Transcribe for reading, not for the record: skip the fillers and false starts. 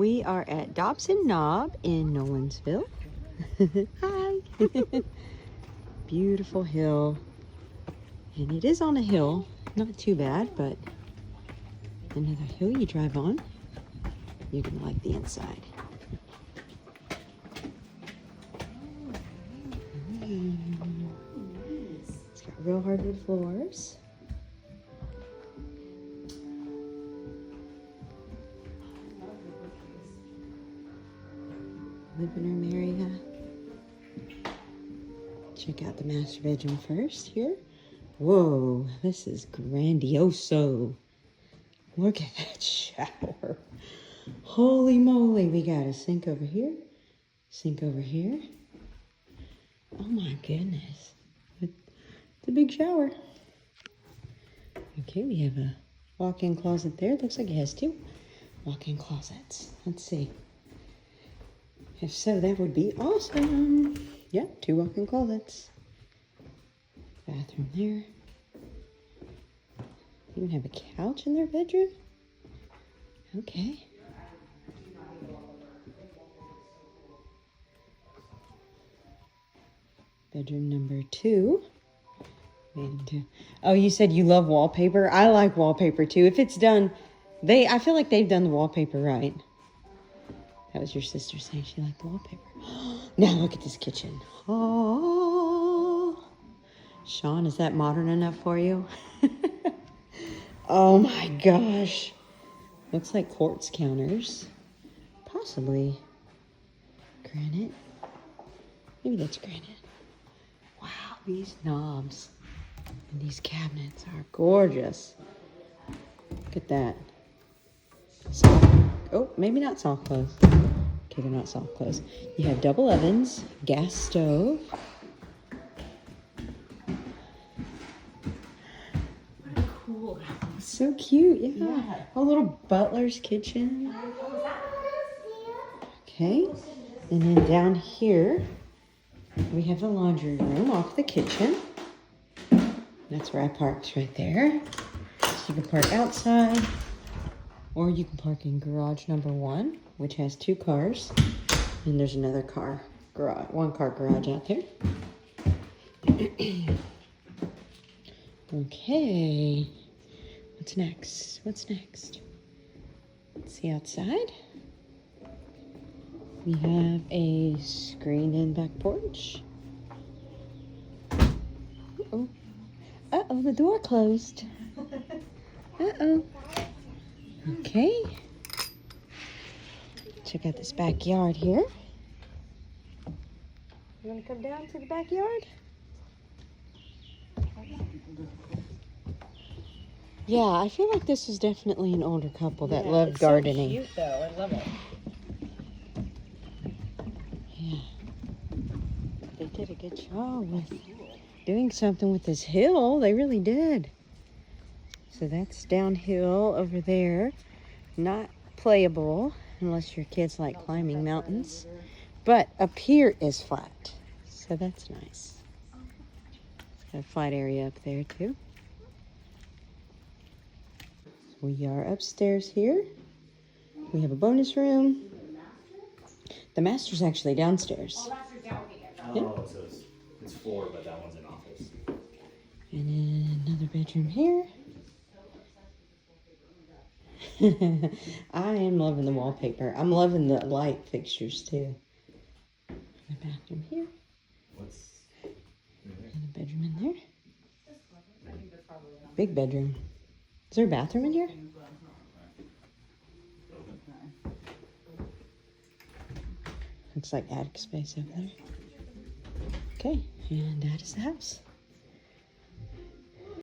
We are at Dobson Knob in Nolensville. Hi! Beautiful hill. And it is on a hill. Not too bad, but another hill you drive on. You're gonna like the inside. It's got real hardwood floors. Living room area. Check out the master bedroom first here. Whoa, this is grandioso. Look at that shower. Holy moly, we got a sink over here, sink over here. Oh my goodness. It's a big shower. Okay, we have a walk-in closet there. Looks like it has two walk-in closets. Let's see. If so, that would be awesome. Yeah, two walk-in closets. Bathroom there. Even have a couch in their bedroom? Okay. Bedroom number 2. Oh, you said you love wallpaper? I like wallpaper too. If it's done, I feel like they've done the wallpaper right. That was your sister saying she liked the wallpaper. Now look at this kitchen. Oh, Sean, is that modern enough for you? Oh my gosh. Looks like quartz counters. Possibly granite. Maybe that's granite. Wow, these knobs and these cabinets are gorgeous. Look at that. Oh, maybe not soft close. Okay, they're not soft close. You have double ovens, gas stove. What a cool house. So cute, yeah. A little butler's kitchen. Okay, and then down here, we have the laundry room off the kitchen. That's where I parked right there. So you can park outside. Or you can park in garage number 1, which has 2 cars. And there's another car garage, 1-car garage out there. Okay. What's next? What's next? Let's see outside. We have a screened-in back porch. Uh-oh. Uh-oh, the door closed. Uh-oh. Okay, check out this backyard here. You want to come down to the backyard? Yeah, I feel like this is definitely an older couple that loved gardening. It's so cute, though. I love it. Yeah, they did a good job with doing something with this hill. They really did. So that's downhill over there. Not playable unless your kids like climbing mountains. But up here is flat. So that's nice. It's got a flat area up there too. We are upstairs here. We have a bonus room. The master's actually downstairs. Oh, so it's 4, but that one's an office. And then another bedroom here. I am loving the wallpaper. I'm loving the light fixtures too. The bathroom here. And a bedroom in there. Big bedroom. Is there a bathroom in here? Looks like attic space over there. Okay, and that is the house.